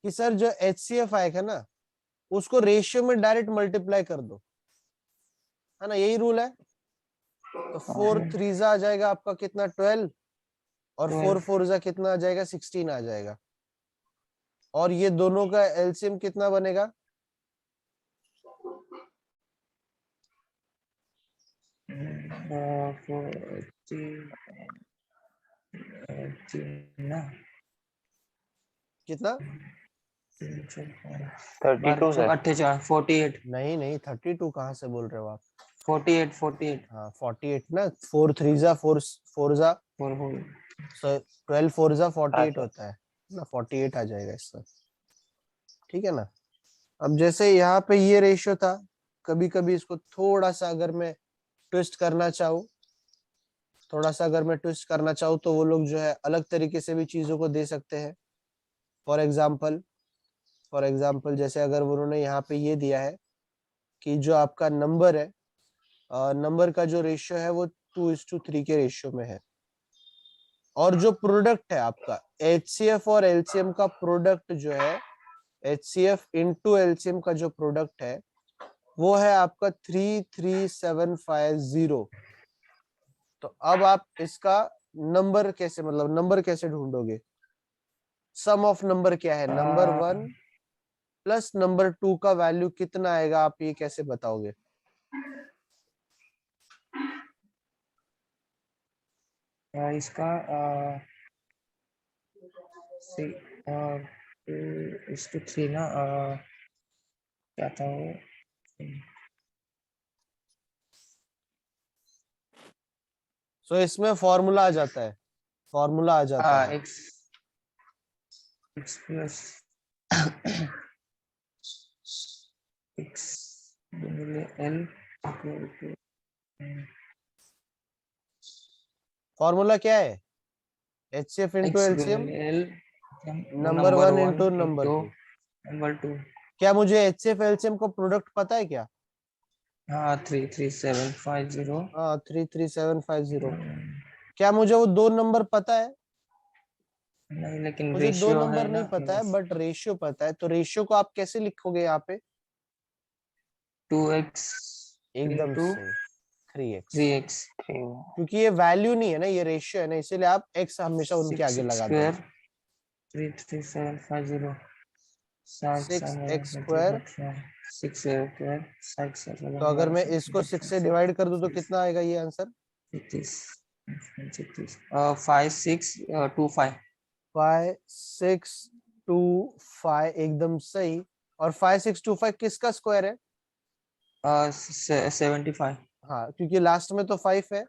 Speaker 1: कि सर जो HCF आएगा ना उसको रेशियो में डायरेक्ट मल्टीप्लाई कर दो, है ना, यही रूल है। तो 4 3 आ जाएगा आपका कितना 12, और 4 4 कितना आ जाएगा 16 आ जाएगा। और ये दोनों का LCM कितना बनेगा,
Speaker 3: ना
Speaker 1: कितना
Speaker 2: 32 सर।
Speaker 3: 48
Speaker 1: नहीं नहीं 32 कहाँ से बोल रहे हो आप।
Speaker 3: 48
Speaker 1: हाँ 48 ना, 4 3 4 4
Speaker 3: 4
Speaker 1: 12 4
Speaker 2: हाँ
Speaker 1: 48
Speaker 2: सर।
Speaker 1: होता है ना, 48 आ जाएगा इसका। ठीक है ना। अब जैसे यहाँ पे ये रेशियो था, कभी कभी इसको थोड़ा सा अगर मैं ट्विस्ट करना चाहूँ, थोड़ा सा अगर मैं ट्विस्ट करना चाहूँ तो वो लोग जो है अलग तरीके से भी चीजों को दे सकते हैं। फॉर एग्जाम्पल, जैसे अगर उन्होंने यहाँ पे ये दिया है कि जो आपका नंबर है, नंबर का जो रेशियो है वो 2:3 के रेशियो में है, और जो प्रोडक्ट है आपका HCF और LCM का प्रोडक्ट जो है, HCF इंटू LCM का जो प्रोडक्ट है वो है आपका 33750। तो अब आप इसका नंबर कैसे, मतलब नंबर कैसे ढूंढोगे, सम ऑफ नंबर क्या है, नंबर 1 प्लस नंबर 2 का वैल्यू कितना आएगा, आप ये कैसे बताओगे।
Speaker 3: इसका सी 2:3 ना क्या था वो
Speaker 1: सो इसमें फॉर्मूला आ जाता है, फॉर्मूला आ जाता है।
Speaker 3: x plus x L
Speaker 1: formula क्या है, HCF into
Speaker 3: x
Speaker 1: LCM
Speaker 3: L
Speaker 1: number
Speaker 3: number
Speaker 1: 1
Speaker 3: one
Speaker 1: into number
Speaker 3: into
Speaker 1: 2।
Speaker 3: Number 2।
Speaker 1: क्या मुझे HCF LCM का प्रोडक्ट पता है क्या।
Speaker 3: हाँ 33750
Speaker 1: हाँ 33750। क्या मुझे वो 2 नंबर पता है?
Speaker 3: नहीं, लेकिन
Speaker 1: मुझे 2
Speaker 3: रेशियो
Speaker 1: नंबर
Speaker 3: है
Speaker 1: नहीं
Speaker 3: ना,
Speaker 1: पता है, बट रेशियो पता है। तो रेशियो को आप कैसे लिखोगे यहाँ पे?
Speaker 3: 2x
Speaker 1: एकदम
Speaker 3: into
Speaker 1: सही, 3x।
Speaker 3: 3x,
Speaker 1: क्योंकि ये वैल्यू नहीं है ना, ये रेशियो है ना, इसीलिए आप x हमेशा उनके आगे
Speaker 3: 6x
Speaker 1: लगा दो।
Speaker 3: square 33750
Speaker 1: 6x square.
Speaker 3: 6 square 6
Speaker 1: तो अगर मैं इसको 6 से डिवाइड कर दूं तो कितना आएगा ये आंसर?
Speaker 3: 5625
Speaker 1: 5625 एकदम सही। और 5625 किसका स्क्वायर है?
Speaker 3: 75।
Speaker 1: हाँ, क्योंकि लास्ट में तो 5 है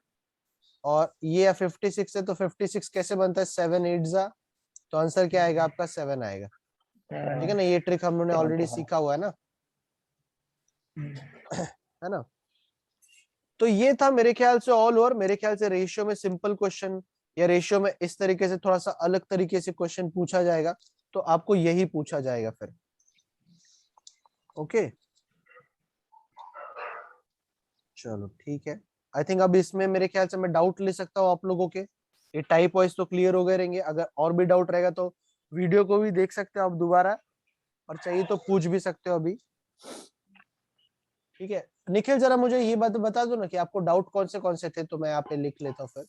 Speaker 1: और ये 56 है, तो 56 कैसे बनता है? 7 8 जा। तो आंसर क्या आएगा आपका? 7 आएगा। ठीक है ना, ये ट्रिक हम लोगों ने ऑलरेडी सीखा हुआ है ना, है ना। तो ये था मेरे ख्याल से ऑल ओवर। मेरे ख्याल से रेशियो में सिंपल क्वेश्चन या रेशियो में इस तरीके से थोड़ा सा अलग तरीके से क्वेश्चन पूछा जाएगा, तो आपको यही पूछा जाएगा फिर। ओके, चलो ठीक है। आई थिंक अब इसमें मेरे ख्याल से मैं डाउट ले सकता हूँ आप लोगों के। ये टाइप वाइज तो क्लियर हो गए रहेंगे। अगर और भी डाउट रहेगा तो वीडियो को भी देख सकते हो आप दोबारा, और चाहिए तो पूछ भी सकते हो अभी। ठीक है, निखिल जरा मुझे ये बात बता दो ना कि आपको डाउट कौन से थे, तो मैं यहाँ पे लिख लेता हूँ फिर।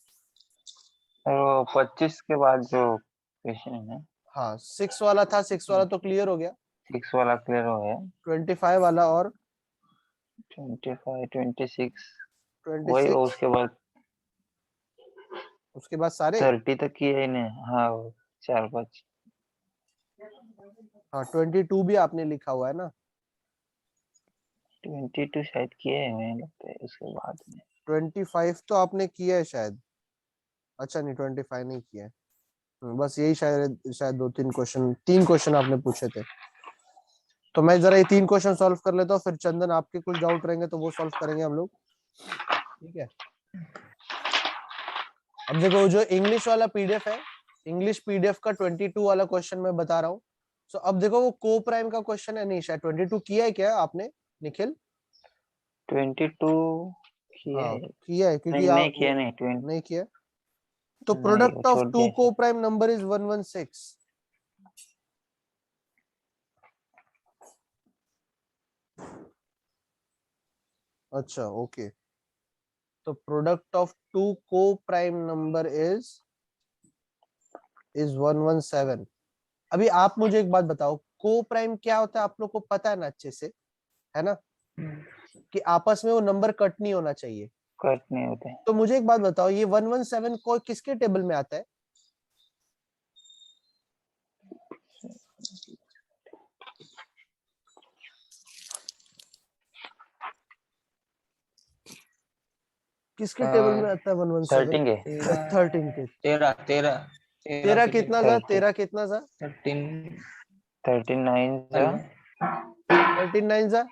Speaker 2: तो 25 के बाद जो क्वेश्चन है ना,
Speaker 1: हाँ, 6 वाला था, 6 वाला तो क्लियर हो गया।
Speaker 2: 6 वाला क्लियर हो गया।
Speaker 1: 25 वाला और
Speaker 2: 25 26 वही,
Speaker 1: 26,
Speaker 2: उसके बाद
Speaker 1: उसके बाद सारे।
Speaker 2: 30 तक किए ही नहीं। हाँ, 4 5।
Speaker 1: हाँ, 22 भी आपने लिखा हुआ है ना।
Speaker 2: 22 शायद किए हैं मुझे लगता है उसके बाद में।
Speaker 1: 25 तो आपने किया है शायद। अच्छा नहीं, 25 नहीं किया है। बस यही शायद शायद 2 3 क्वेश्चन, 3 क्वेश्चन आपने पूछे थे। तो मैं जरा ये 3 क्वेश्चन सॉल्व कर लेता हूँ, फिर चंदन आपके कुछ डाउट रहेंगे तो वो सॉल्व करेंगे हम लोग। ठीक है, अब देखो जो इंग्लिश वाला पीडीएफ है, इंग्लिश पीडीएफ का 22 वाला क्वेश्चन मैं बता रहा हूँ। सो अब देखो वो को प्राइम का क्वेश्चन है, नहीं शायद 22 किया है क्या आपने निखिल?
Speaker 2: 22 किया
Speaker 1: हाँ
Speaker 2: है?
Speaker 1: किया है,
Speaker 2: नहीं
Speaker 1: क्योंकि
Speaker 2: नहीं
Speaker 1: आप
Speaker 2: किया, नहीं 20
Speaker 1: नहीं किया। तो
Speaker 2: नहीं, वो
Speaker 1: प्रोडक्ट ऑफ
Speaker 2: छोड़
Speaker 1: टू
Speaker 2: दिया
Speaker 1: को
Speaker 2: शायद।
Speaker 1: Prime number is 116। अच्छा ओके, तो प्रोडक्ट ऑफ टू को प्राइम नंबर इज 117। अभी आप मुझे एक बात बताओ, को प्राइम क्या होता है? आप लोग को पता है ना अच्छे से, है ना, कि आपस में वो नंबर कट नहीं होना चाहिए।
Speaker 2: कट नहीं होते।
Speaker 1: तो मुझे एक बात बताओ, ये 117 को किसके टेबल में आता है? किसके टेबल में आता है 117?
Speaker 2: 13 के।
Speaker 1: 13 के।
Speaker 3: 13 13
Speaker 1: तेरा
Speaker 3: के
Speaker 1: कितना था?
Speaker 2: 30
Speaker 1: तेरा कितना था?
Speaker 3: 13।
Speaker 2: 39
Speaker 3: हेलो
Speaker 1: 39 था।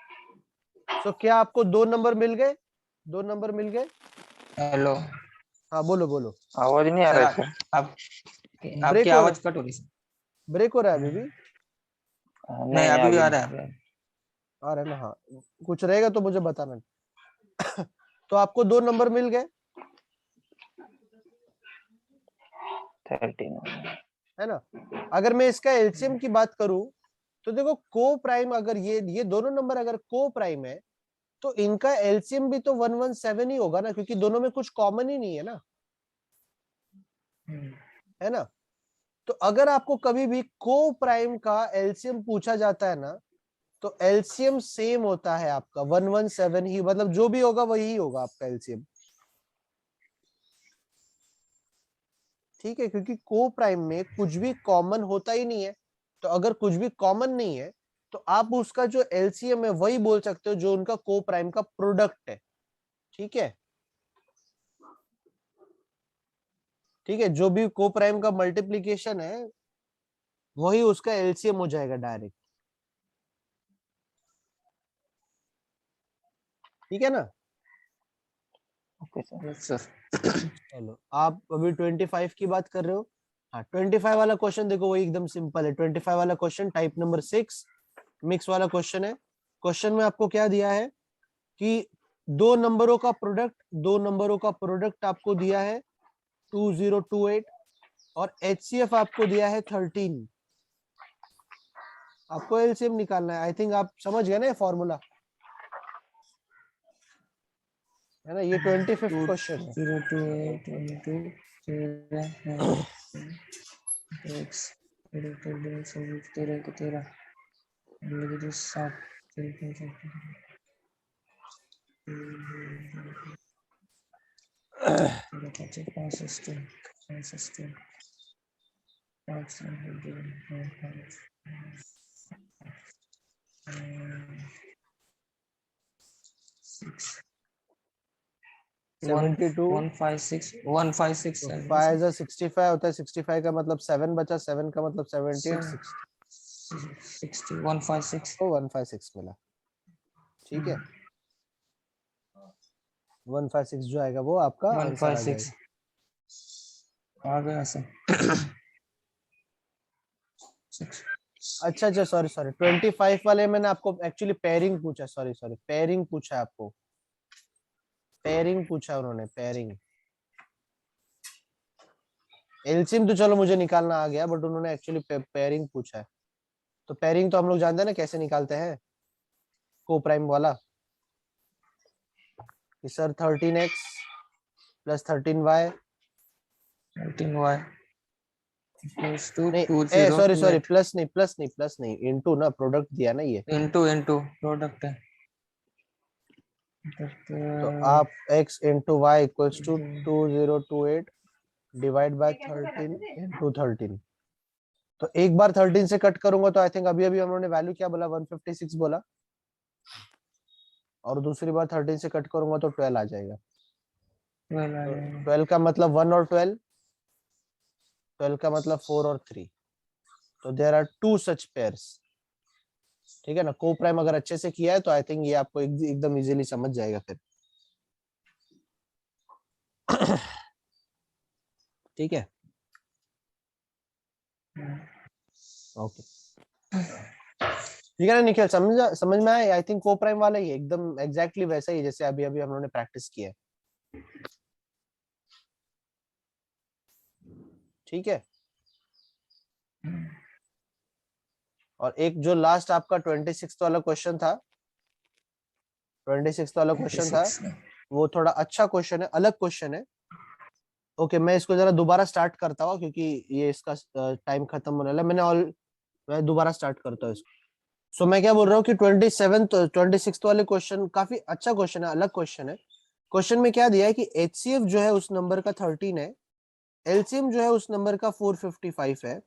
Speaker 1: सो क्या आपको 2 नंबर मिल गए? 2 नंबर मिल गए?
Speaker 3: हेलो
Speaker 1: हाँ बोलो बोलो।
Speaker 2: आवाज नहीं आ
Speaker 3: सर,
Speaker 2: रहा है सर।
Speaker 3: आप आपकी
Speaker 1: ब्रेक हो रहा
Speaker 3: आवाज कट हो रही है।
Speaker 1: ब्रेक हो रहा है अभी भी?
Speaker 3: नहीं,
Speaker 2: नहीं
Speaker 3: अभी भी
Speaker 2: अभी
Speaker 3: आ
Speaker 2: नहीं।
Speaker 3: रहा है।
Speaker 1: आ रहा है ना? हाँ, कुछ रहेगा तो मुझे बताना। तो आपको 2 नंबर मिल गए,
Speaker 2: 13।
Speaker 1: है ना। अगर मैं इसका एलसीएम की बात करूं तो देखो, को प्राइम अगर ये दोनों नंबर अगर को प्राइम है तो इनका एलसीएम भी तो 117 ही होगा ना, क्योंकि दोनों में कुछ कॉमन ही नहीं है ना, है ना। तो अगर आपको कभी भी को प्राइम का एलसीएम पूछा जाता है ना, तो एलसीएम सेम होता है आपका 117 ही, मतलब जो भी होगा वही होगा आपका एलसीएम। ठीक है, क्योंकि को प्राइम में कुछ भी कॉमन होता ही नहीं है। तो अगर कुछ भी कॉमन नहीं है तो आप उसका जो एलसीएम है वही बोल सकते हो जो उनका को प्राइम का प्रोडक्ट है। ठीक है, ठीक है, जो भी को प्राइम का मल्टीप्लीकेशन है वही उसका एलसीएम हो जाएगा डायरेक्ट। ठीक है ना।
Speaker 2: Okay sir.
Speaker 3: Yes sir.
Speaker 1: चलो, आप अभी 25 की बात कर रहे हो। हाँ, 25 वाला क्वेश्चन देखो, वो एकदम सिंपल है। 25 वाला क्वेश्चन टाइप नंबर 6 मिक्स वाला क्वेश्चन है। क्वेश्चन में आपको क्या दिया है कि 2 नंबरों का प्रोडक्ट आपको दिया है 2028 और HCF आपको दिया है 13। आपको एलसीएम निकालना है। आई थिंक आप समझ गए ना ये फॉर्मूला, है ना? ये 25th क्वेश्चन है।
Speaker 3: 028 into
Speaker 1: 72
Speaker 3: 156
Speaker 1: तो 5 is 65 होता है, 65 का मतलब 7 बचा, 7 का मतलब 78,
Speaker 3: 60 156
Speaker 1: तो 156 मिला। ठीक है, 156 जो आएगा वो आपका आंसर आ
Speaker 3: 156
Speaker 1: जाएगा।
Speaker 3: आ गया सर।
Speaker 1: अच्छा, सॉरी 25 वाले मैंने आपको एक्चुअली पेयरिंग पूछा, सॉरी पेयरिंग पूछा आपको, पेयरिंग पूछा उन्होंने, पेयरिंग। एलसीएम तो चलो मुझे निकालना आ गया, बट उन्होंने एक्चुअली पेयरिंग पूछा है। तो पेयरिंग तो हम लोग जानते हैं ना कैसे निकालते हैं, को प्राइम वाला, कि sir 13x plus 13y
Speaker 3: 13y equals to
Speaker 1: नहीं, सॉरी
Speaker 3: 2028
Speaker 1: प्लस नहीं इनटू ना, प्रोडक्ट दिया ना ये,
Speaker 3: into प्रोडक्ट है।
Speaker 1: तो आप x into Y equals to 2028 divide by 13 into 13। तो एक बार 13 से कट करूंगा तो आई थिंक अभी अभी हमने वैल्यू क्या बोला, 156 बोला, और दूसरी बार 13 से कट करूंगा तो 12 आ जाएगा। 12 का मतलब 1 और 12, 12 का मतलब 4 और 3, तो देयर आर 2 सच पेयर्स। ठीक है ना? को प्राइम अगर अच्छे से किया है तो आई थिंक ये आपको एकदम इजीली समझ जाएगा फिर। ठीक है, ओके, ठीक है ना निखिल, समझ में आया? आई थिंक को प्राइम वाला ही एकदम एग्जैक्टली वैसा ही जैसे अभी अभी हम लोगों ने प्रैक्टिस किया है। ठीक है, और एक जो लास्ट आपका 26 वाला क्वेश्चन था, 26 वाला क्वेश्चन था, वो थोड़ा अच्छा क्वेश्चन है, अलग क्वेश्चन है। ओके, मैं इसको जरा दोबारा स्टार्ट करता हूँ क्योंकि ये इसका टाइम खत्म होने वाला है। मैं दोबारा स्टार्ट करता हूँ इसको। सो मैं क्या बोल रहा हूँ कि 26 वाले क्वेश्चन काफी अच्छा क्वेश्चन है, अलग क्वेश्चन है। क्वेश्चन में क्या दिया है कि एचसीएफ जो है उस नंबर का 13 है, एलसीएम जो है उस नंबर का 455 है,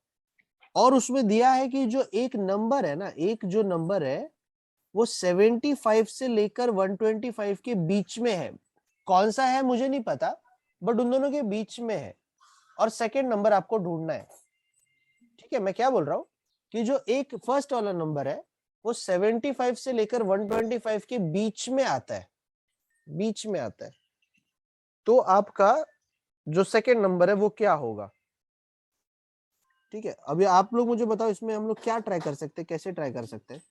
Speaker 1: और उसमें दिया है कि जो एक नंबर है ना, एक जो नंबर है वो 75 से लेकर 125 के बीच में है। कौन सा है मुझे नहीं पता, बट उन दोनों के बीच में है, और सेकंड नंबर आपको ढूंढना है। ठीक है, मैं क्या बोल रहा हूँ कि जो एक फर्स्ट वाला नंबर है वो 75 से लेकर 125 के बीच में आता है, बीच में आता है। तो आपका जो सेकंड नंबर है वो क्या होगा? ठीक है, अभी आप लोग मुझे बताओ इसमें हम लोग क्या ट्राई कर सकते हैं, कैसे ट्राई कर सकते हैं?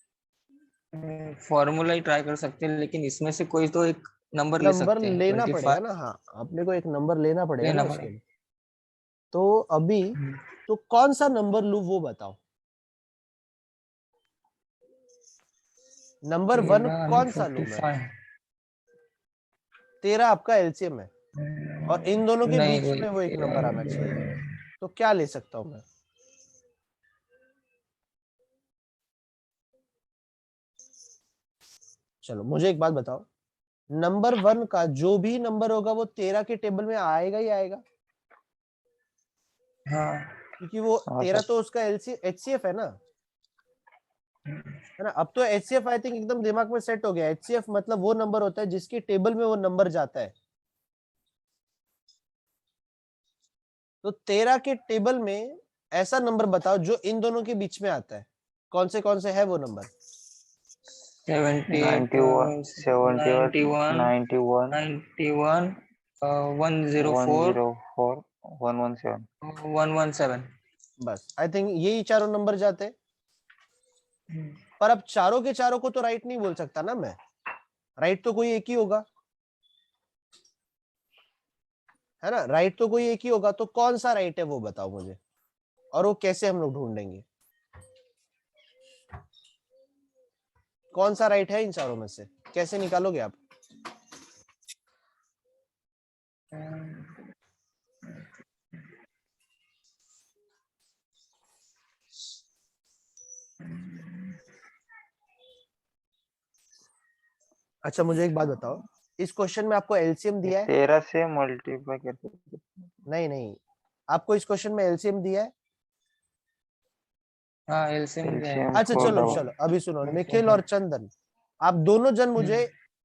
Speaker 3: फॉर्मूला ही ट्राई कर सकते हैं, लेकिन इसमें से कोई तो एक नंबर ले
Speaker 1: नंबर
Speaker 3: सकते हैं।
Speaker 1: लेना
Speaker 3: 25
Speaker 1: पड़ेगा ना, हाँ अपने को एक नंबर लेना पड़ेगा ना
Speaker 3: लेना
Speaker 1: उसके
Speaker 3: पड़ेगा।
Speaker 1: लिए। तो अभी तो कौन सा नंबर लूं वो बताओ। नंबर 1 कौन सा लूं मैं?
Speaker 3: 45
Speaker 1: 13 आपका एलसीएम है और इन दोनों के
Speaker 3: नहीं,
Speaker 1: बीच में वो एक नंबर आना चाहिए, तो क्या ले सकता हूं मैं? चलो मुझे एक बात बताओ, नंबर 1 का जो भी नंबर होगा वो 13 के टेबल में आएगा ही आएगा,
Speaker 3: हाँ,
Speaker 1: क्योंकि वो 13 तो उसका एचसीएफ है ना, है ना? अब तो एचसीएफ आई थिंक एकदम दिमाग में सेट हो गया। एचसीएफ मतलब वो नंबर होता है जिसके टेबल में वो नंबर जाता है। तो 13 के टेबल में ऐसा नंबर बताओ जो इन दोनों के बीच में आता है। कौन से है वो नंबर?
Speaker 3: 78 91 91 104 117।
Speaker 1: बस आई थिंक यही चारों नंबर जाते हैं। पर अब चारों के चारों को तो राइट नहीं बोल सकता ना मैं, राइट तो कोई एक ही होगा, है ना, राइट तो कोई एक ही होगा, तो कौन सा राइट है वो बताओ मुझे, और वो कैसे हम लोग ढूंढेंगे, कौन सा राइट है इन चारों में से, कैसे निकालोगे आप? अच्छा मुझे एक बात बताओ, इस क्वेश्चन में आपको एलसीएम दिया है?
Speaker 2: 13 से मल्टीप्लाई करके।
Speaker 1: नहीं नहीं, आपको इस क्वेश्चन में एलसीएम दिया है?
Speaker 3: हाँ एलसीएम दिया है।
Speaker 2: LCM
Speaker 1: अच्छा
Speaker 2: को
Speaker 1: चलो
Speaker 2: डबल।
Speaker 1: चलो अभी सुनो, निखिल और चंदन, आप दोनों जन मुझे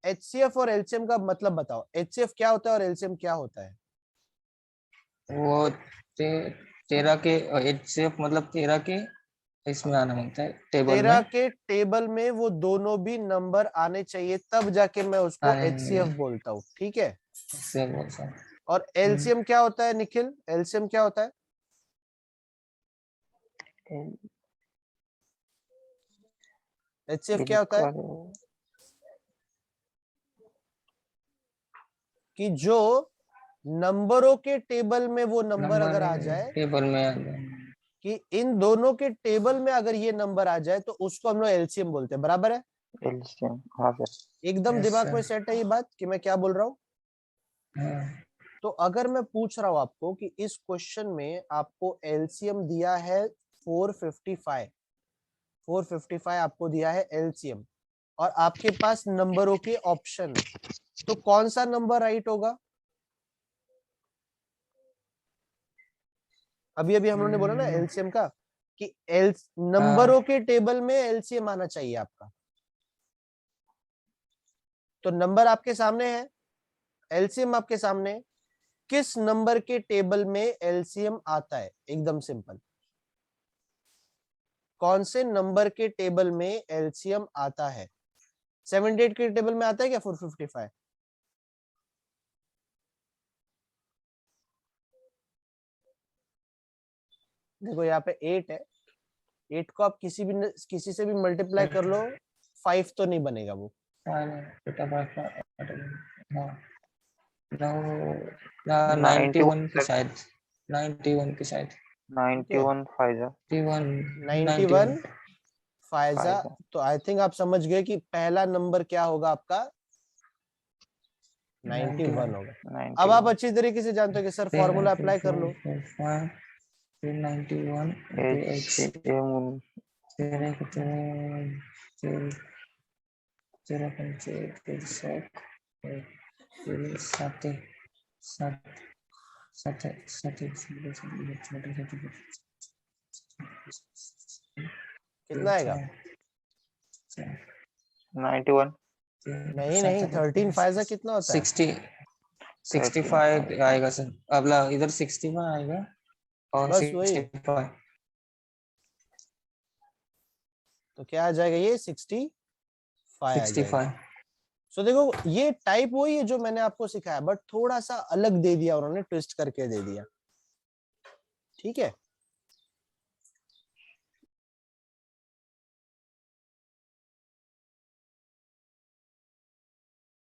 Speaker 1: एचसीएफ और एलसीएम का मतलब बताओ, एचसीएफ क्या होता है और एलसीएम क्या होता है?
Speaker 3: वो 13 के एचसीएफ मतलब 13 के इसमें आना होता है टेबल
Speaker 1: 13
Speaker 3: में।
Speaker 1: के टेबल में वो दोनों भी नंबर आने चाहिए, तब जाके मैं उसको एचसीएफ बोलता हूँ, ठीक है?
Speaker 3: से बोलता हूँ।
Speaker 1: और एलसीएम क्या होता है निखिल, एलसीएम क्या होता है? एचसीएफ क्या होता है? कि जो नंबरों के टेबल में वो नंबर अगर आ जाए,
Speaker 3: टेबल में आ जाए,
Speaker 1: कि इन दोनों के टेबल में अगर ये नंबर आ जाए तो उसको हम लोग एलसीएम बोलते हैं, बराबर है?
Speaker 2: LCM। हाँ सर।
Speaker 1: एकदम
Speaker 3: Yes,
Speaker 1: दिमाग
Speaker 3: sir.
Speaker 1: में सेट है ये बात कि मैं क्या बोल रहा हूँ?
Speaker 3: हाँ,
Speaker 1: तो अगर मैं पूछ रहा हूँ आपको कि इस क्वेश्चन में आपको एलसीएम दिया है 455, 455 आपको दिया है एलसीएम, और आपके पास नंबरों के ऑप्शन है, तो कौन सा नंबर राइट होगा? अभी अभी हम लोगों ने बोला ना एलसीएम का, कि एल नंबरों के टेबल में एलसीएम आना चाहिए आपका, तो नंबर आपके सामने है, एलसीएम आपके सामने है, किस नंबर के टेबल में एलसीएम आता है? एकदम सिंपल, कौन से नंबर के टेबल में एलसीएम आता है? 78 के टेबल में आता है क्या 455? देखो यहाँ पे 8 है, 8 को आप किसी से भी मल्टीप्लाई कर लो, 5 तो नहीं बनेगा वो।
Speaker 3: हाँ 91 की शायद, 91 की शायद,
Speaker 2: 91 फाइजा।
Speaker 1: 91 फायजा। तो आई थिंक आप समझ गए कि पहला नंबर क्या होगा आपका, 91 होगा। अब आप अच्छी तरीके से जानते हो कि सर फॉर्मूला अप्लाई कर लो।
Speaker 3: 91
Speaker 2: HCM
Speaker 1: कितना आएगा?
Speaker 2: 91।
Speaker 1: नहीं नहीं, 13 फायजा कितना होता है?
Speaker 3: 65 आएगा सर, अगला इधर 61 आएगा और
Speaker 1: बस वही,
Speaker 3: 65।
Speaker 1: तो क्या आ जाएगा ये 65 आ जाएगा।
Speaker 3: 65।
Speaker 1: सो देखो ये टाइप वही है जो मैंने आपको सिखाया, बट थोड़ा सा अलग दे दिया उन्होंने, ट्विस्ट करके दे दिया, ठीक है?